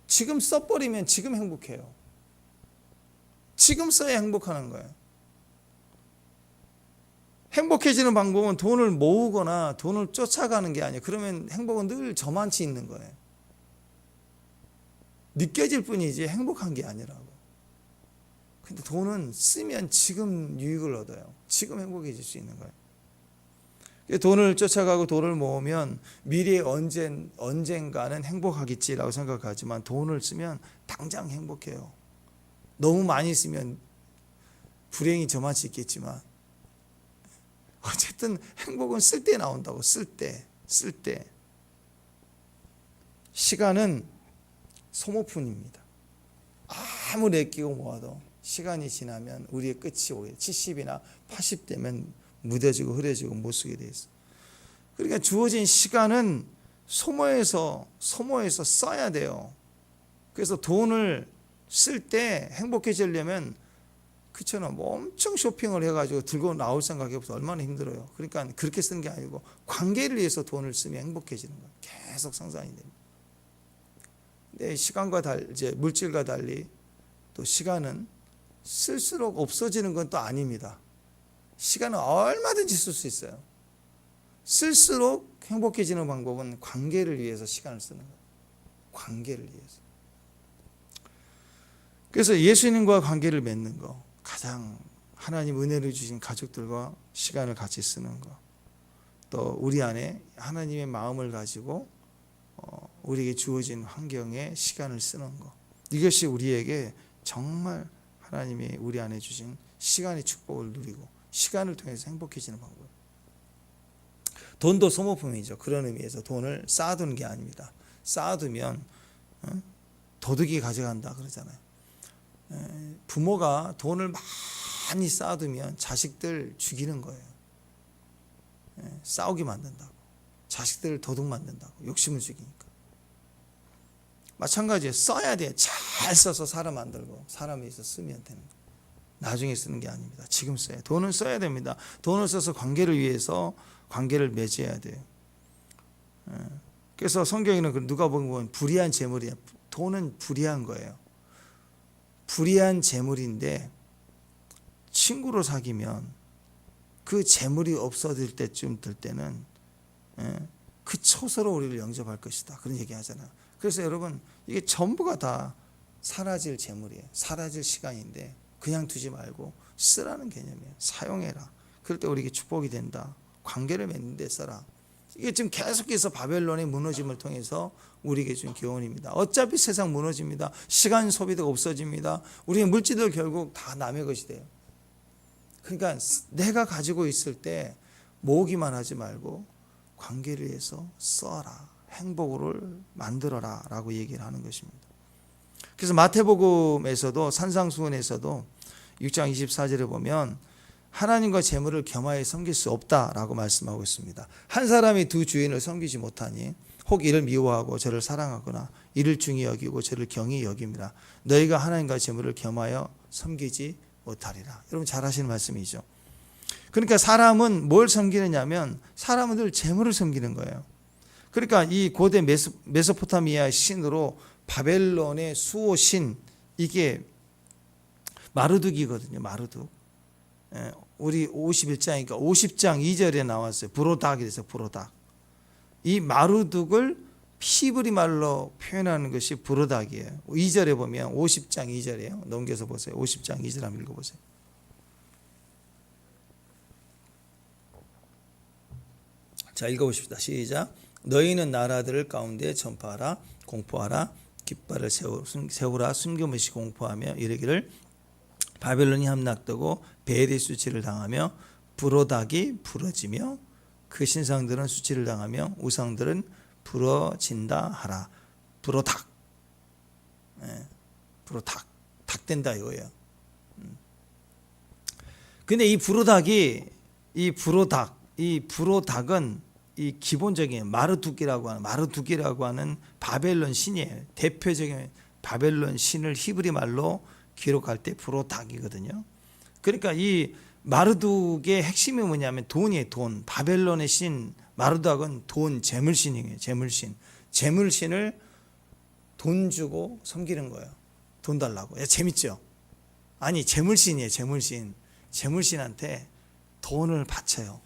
지금 써버리면 지금 행복해요. 지금 써야 행복하는 거예요. 행복해지는 방법은 돈을 모으거나 돈을 쫓아가는 게 아니에요. 그러면 행복은 늘 저만치 있는 거예요. 느껴질 뿐이지 행복한 게 아니라고. 근데 돈은 쓰면 지금 유익을 얻어요. 지금 행복해질 수 있는 거예요. 돈을 쫓아가고 돈을 모으면 미래에 언젠가는 행복하겠지라고 생각하지만, 돈을 쓰면 당장 행복해요. 너무 많이 쓰면 불행이 저만치 있겠지만 어쨌든 행복은 쓸 때 나온다고. 쓸 때. 시간은 소모품입니다. 아무리 아끼고 모아도 시간이 지나면 우리의 끝이 오게, 70이나 80대면 무뎌지고 흐려지고 못 쓰게 돼 있어. 그러니까 주어진 시간은 소모해서 써야 돼요. 그래서 돈을 쓸 때 행복해지려면 그처럼 뭐 엄청 쇼핑을 해가지고 들고 나올 생각이 없어 얼마나 힘들어요. 그러니까 그렇게 쓰는 게 아니고 관계를 위해서 돈을 쓰면 행복해지는 거예요. 계속 상상이 됩니다. 근데 시간과 이제 물질과 달리 또 시간은 쓸수록 없어지는 건 또 아닙니다. 시간은 얼마든지 쓸 수 있어요. 쓸수록 행복해지는 방법은 관계를 위해서 시간을 쓰는 거예요. 관계를 위해서. 그래서 예수님과 관계를 맺는 거, 가장 하나님 은혜를 주신 가족들과 시간을 같이 쓰는 거, 또 우리 안에 하나님의 마음을 가지고 우리에게 주어진 환경에 시간을 쓰는 거, 이것이 우리에게 정말 하나님이 우리 안에 주신 시간의 축복을 누리고 시간을 통해서 행복해지는 방법. 돈도 소모품이죠. 그런 의미에서 돈을 쌓아두는 게 아닙니다. 쌓아두면 도둑이 가져간다 그러잖아요. 부모가 돈을 많이 쌓아두면 자식들 죽이는 거예요. 싸우게 만든다고. 자식들을 도둑 만든다고. 욕심을 죽이니까. 마찬가지예요. 써야 돼요. 잘 써서 사람 만들고 사람에 있어 쓰면 되는 거예요. 나중에 쓰는 게 아닙니다. 지금 써야. 돈은 써야 됩니다. 돈을 써서 관계를 위해서 관계를 맺어야 돼요. 그래서 성경에는 누가 보면 불의한 재물이야. 돈은 불의한 거예요. 불의한 재물인데 친구로 사귀면 그 재물이 없어질 때쯤 될 때는 그 초서로 우리를 영접할 것이다. 그런 얘기 하잖아요. 그래서 여러분 이게 전부가 다 사라질 재물이에요. 사라질 시간인데 그냥 두지 말고 쓰라는 개념이에요. 사용해라. 그럴 때 우리에게 축복이 된다. 관계를 맺는 데 써라. 이게 지금 계속해서 바벨론의 무너짐을 통해서 우리에게 준 교훈입니다. 어차피 세상 무너집니다. 시간 소비도 없어집니다. 우리의 물질도 결국 다 남의 것이 돼요. 그러니까 내가 가지고 있을 때 모으기만 하지 말고 관계를 위해서 써라. 행복을 만들어라 라고 얘기를 하는 것입니다. 그래서 마태복음에서도 산상수훈에서도 6장 24절에 보면 하나님과 재물을 겸하여 섬길 수 없다라고 말씀하고 있습니다. 한 사람이 두 주인을 섬기지 못하니 혹 이를 미워하고 저를 사랑하거나 이를 중히 여기고 저를 경히 여깁니다. 너희가 하나님과 재물을 겸하여 섬기지 못하리라. 여러분 잘 하시는 말씀이죠. 그러니까 사람은 뭘 섬기느냐면 사람은 늘 재물을 섬기는 거예요. 그러니까 이 고대 메소포타미아 신으로 바벨론의 수호신, 이게 마르둑이거든요. 마르둑. 우리 51장이니까 50장 2절에 나왔어요. 브로닥이 돼서 브로닥. 이 마르둑을 히브리 말로 표현하는 것이 브로닥이에요. 2절에 보면 50장 2절이에요. 넘겨서 보세요. 50장 2절 한번 읽어보세요. 자, 읽어보십시다. 시작. 너희는 나라들 가운데 전파하라, 공포하라, 깃발을 세우라, 숨김없이 공포하며 이르기를 바벨론이 함락되고 베델이 수치를 당하며 브로닥이 부러지며 그 신상들은 수치를 당하며 우상들은 부러진다 하라. 브로닥. 브로닥. 닥된다 이거예요. 근데 이 브로닥은 이 기본적인 마르둑이라고 하는 바벨론 신이에요. 대표적인 바벨론 신을 히브리 말로 기록할 때 브로닥이거든요. 그러니까 이 마르둑의 핵심이 뭐냐면 돈이에요. 돈. 바벨론의 신 마르둑은 돈, 재물신이에요. 재물신을 돈 주고 섬기는 거예요. 돈 달라고. 재밌죠? 아니, 재물신이에요. 재물신한테 돈을 바쳐요.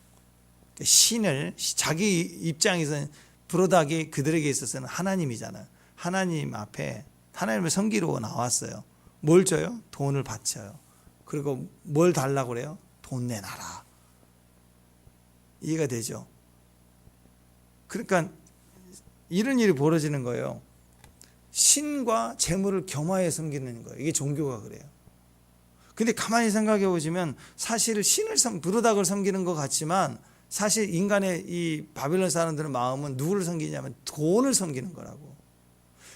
신을, 자기 입장에서는 브로닥이 그들에게 있어서는 하나님이잖아요. 하나님 앞에 하나님을 섬기러 나왔어요. 뭘 줘요? 돈을 바쳐요. 그리고 뭘 달라고 그래요? 돈 내놔라. 이해가 되죠? 그러니까 이런 일이 벌어지는 거예요. 신과 재물을 겸하여 섬기는 거예요. 이게 종교가 그래요. 근데 가만히 생각해 보시면 사실 브로닥을 섬기는 것 같지만 사실 인간의 이 바벨론 사람들의 마음은 누구를 섬기냐면 돈을 섬기는 거라고.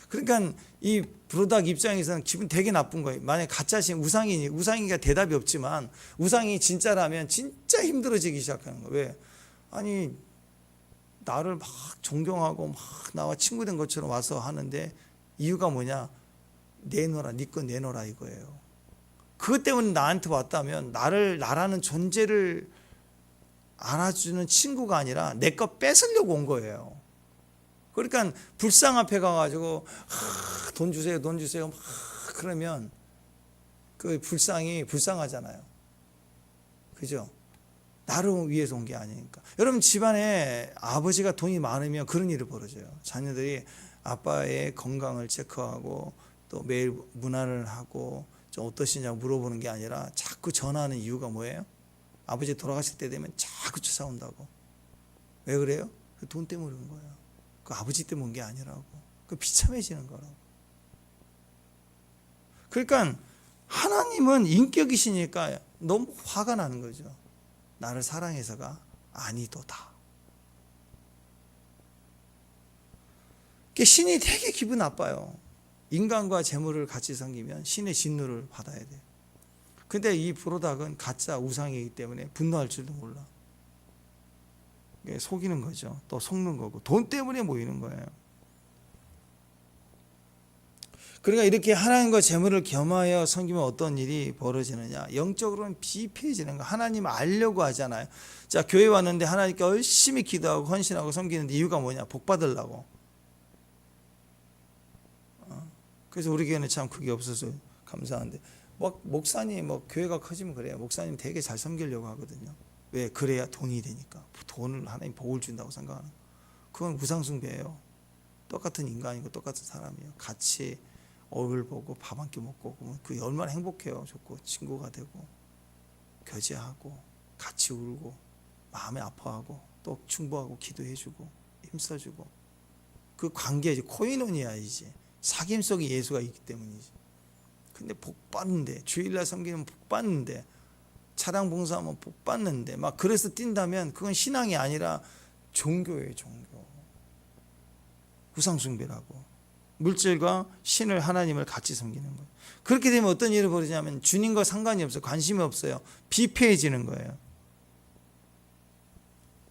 그러니까 이 브로닥 입장에서는 기분 되게 나쁜 거예요. 만약에 가짜신 우상이니까 대답이 없지만 우상이 진짜라면 진짜 힘들어지기 시작하는 거예요. 왜? 아니 나를 막 존경하고 막 나와 친구 된 것처럼 와서 하는데 이유가 뭐냐? 내놓으라, 네 거 내놓으라 이거예요. 그것 때문에 나한테 왔다면 나라는 존재를 알아주는 친구가 아니라 내 거 뺏으려고 온 거예요. 그러니까 불상 앞에 가가지고 돈 주세요, 돈 주세요 막 그러면 그 불상이 불쌍하잖아요. 그죠? 나를 위해서 온 게 아니니까. 여러분 집안에 아버지가 돈이 많으면 그런 일이 벌어져요. 자녀들이 아빠의 건강을 체크하고 또 매일 문안을 하고 좀 어떠시냐고 물어보는 게 아니라 자꾸 전화하는 이유가 뭐예요? 아버지 돌아가실 때 되면 자꾸 쫓아온다고. 왜 그래요? 돈 때문에 온 거예요. 그 아버지 때문에 온 게 아니라고. 그 비참해지는 거라고. 그러니까 하나님은 인격이시니까 너무 화가 나는 거죠. 나를 사랑해서가 아니도다. 신이 되게 기분 나빠요. 인간과 재물을 같이 섬기면 신의 진노를 받아야 돼요. 근데 이 브로닥은 가짜 우상이기 때문에 분노할 줄도 몰라. 속이는 거죠. 또 속는 거고 돈 때문에 모이는 거예요. 그러니까 이렇게 하나님과 재물을 겸하여 섬기면 어떤 일이 벌어지느냐. 영적으로는 비폐해지는 거. 하나님 알려고 하잖아요. 자, 교회 왔는데 하나님께 열심히 기도하고 헌신하고 섬기는데 이유가 뭐냐. 복 받으려고. 그래서 우리 교회는 참 그게 없어서 감사한데 목사님 교회가 커지면 그래요. 목사님 되게 잘 섬기려고 하거든요. 왜? 그래야 돈이 되니까. 돈을 하나님 복을 준다고 생각하는 거. 그건 우상숭배예요. 똑같은 인간이고 똑같은 사람이에요. 같이 얼굴 보고 밥 한 끼 먹고 그게 얼마나 행복해요. 좋고 친구가 되고 교제하고 같이 울고 마음에 아파하고 또 충고하고 기도해주고 힘써주고 그 관계지. 코이노니아이지. 사귐 속에 예수가 있기 때문이지. 근데 복 받는데 주일날 섬기면 복 받는데 차량 봉사하면 복 받는데 막 그래서 뛴다면 그건 신앙이 아니라 종교예요. 종교. 우상숭배라고. 물질과 신을 하나님을 같이 섬기는 거예요. 그렇게 되면 어떤 일이 벌어지냐면 주님과 상관이 없어요. 관심이 없어요. 비폐해지는 거예요.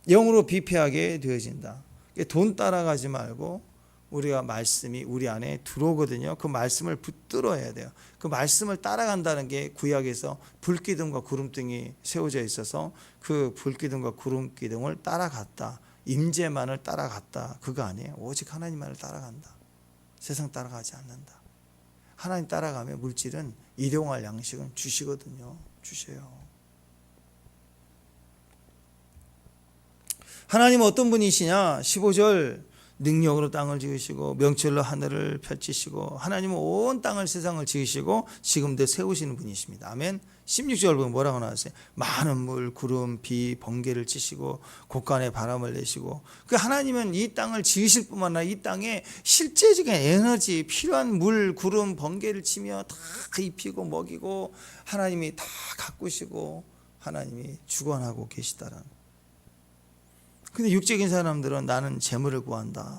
영으로 비폐하게 되어진다. 돈 따라가지 말고 우리가 말씀이 우리 안에 들어오거든요. 그 말씀을 붙들어야 돼요. 그 말씀을 따라간다는 게 구약에서 불기둥과 구름등이 세워져 있어서 그 불기둥과 구름기둥을 따라갔다. 임재만을 따라갔다. 그거 아니에요. 오직 하나님만을 따라간다. 세상 따라가지 않는다. 하나님 따라가면 물질은 일용할 양식은 주시거든요. 주셔요. 하나님은 어떤 분이시냐? 15절 능력으로 땅을 지으시고 명철로 하늘을 펼치시고 하나님은 온 땅을 세상을 지으시고 지금도 세우시는 분이십니다. 아멘. 16절 보면 뭐라고 나왔어요? 많은 물, 구름, 비, 번개를 치시고 곳간에 바람을 내시고. 그 하나님은 이 땅을 지으실 뿐만 아니라 이 땅에 실제적인 에너지, 필요한 물, 구름, 번개를 치며 다 입히고 먹이고 하나님이 다 가꾸시고 하나님이 주관하고 계시다라는. 근데 육적인 사람들은 나는 재물을 구한다.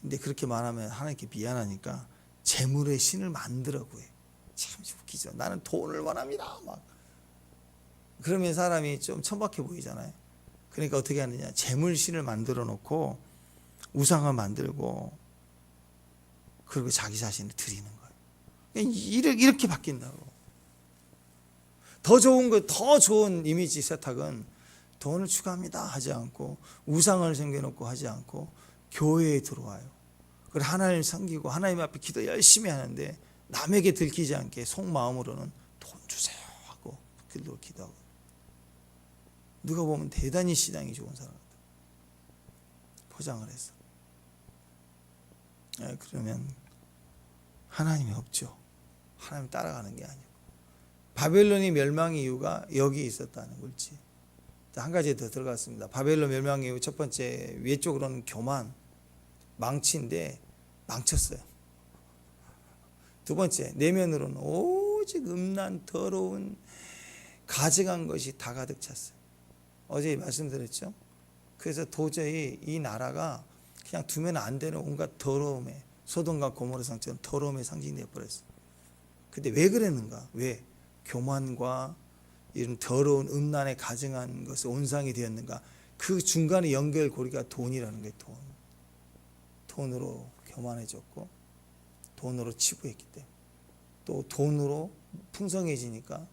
근데 그렇게 말하면 하나님께 미안하니까 재물의 신을 만들라고 해. 참 웃기죠. 나는 돈을 원합니다. 막 그러면 사람이 좀 천박해 보이잖아요. 그러니까 어떻게 하느냐? 재물 신을 만들어 놓고 우상을 만들고 그리고 자기 자신을 드리는 거예요. 이렇게 바뀐다고. 더 좋은 거, 더 좋은 이미지 세탁은 돈을 추구합니다 하지 않고 우상을 생겨놓고 하지 않고 교회에 들어와요. 그리고 하나님을 섬기고 하나님 앞에 기도 열심히 하는데 남에게 들키지 않게 속마음으로는 돈 주세요 하고 기도하고. 누가 보면 대단히 신앙이 좋은 사람 같아요. 포장을 해서. 그러면 하나님이 없죠. 하나님 따라가는 게 아니고. 바벨론이 멸망의 이유가 여기 있었다는 거지. 한 가지 더 들어갔습니다. 바벨론 멸망 이후 첫 번째 외적으로는 교만, 망치인데 망쳤어요. 두 번째 내면으로는 오직 음란, 더러운 가증한 것이 다 가득 찼어요. 어제 말씀드렸죠. 그래서 도저히 이 나라가 그냥 두면 안 되는 온갖 더러움에 소돔과 고모라 상처럼 더러움에 상징되어 버렸어요. 근데 왜 그랬는가? 왜? 교만과 이런 더러운 음란에 가증한 것이 온상이 되었는가? 그 중간에 연결고리가 돈이라는 거예요. 돈으로 교만해졌고 돈으로 치부했기 때문에. 또 돈으로 풍성해지니까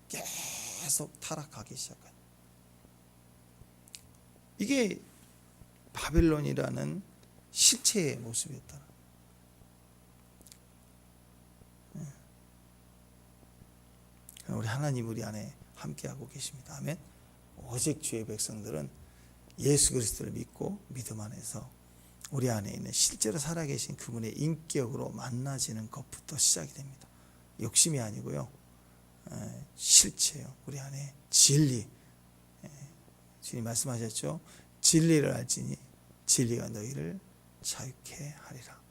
계속 타락하기 시작한. 이게 바빌론이라는 실체의 모습이었다. 우리 하나님 우리 안에 함께하고 계십니다. 아멘. 오직 주의 백성들은 예수 그리스도를 믿고 믿음 안에서 우리 안에 있는 실제로 살아계신 그분의 인격으로 만나지는 것부터 시작이 됩니다. 욕심이 아니고요, 실체요. 우리 안에 진리. 주님 말씀하셨죠. 진리를 알지니 진리가 너희를 자유케 하리라.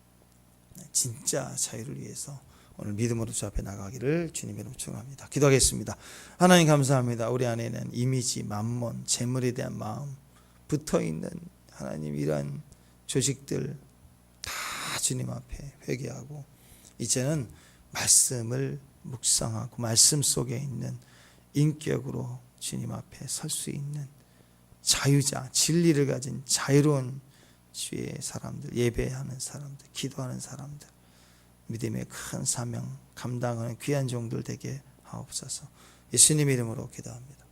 진짜 자유를 위해서 오늘 믿음으로 주 앞에 나가기를 주님의 이름으로 축원합니다. 기도하겠습니다. 하나님 감사합니다. 우리 안에는 이미지, 만몬, 재물에 대한 마음 붙어있는 하나님 이러한 조직들 다 주님 앞에 회개하고 이제는 말씀을 묵상하고 말씀 속에 있는 인격으로 주님 앞에 설 수 있는 자유자, 진리를 가진 자유로운 주의 사람들, 예배하는 사람들, 기도하는 사람들, 믿음의 큰 사명 감당하는 귀한 종들 되게 하옵소서. 예수님 이름으로 기도합니다.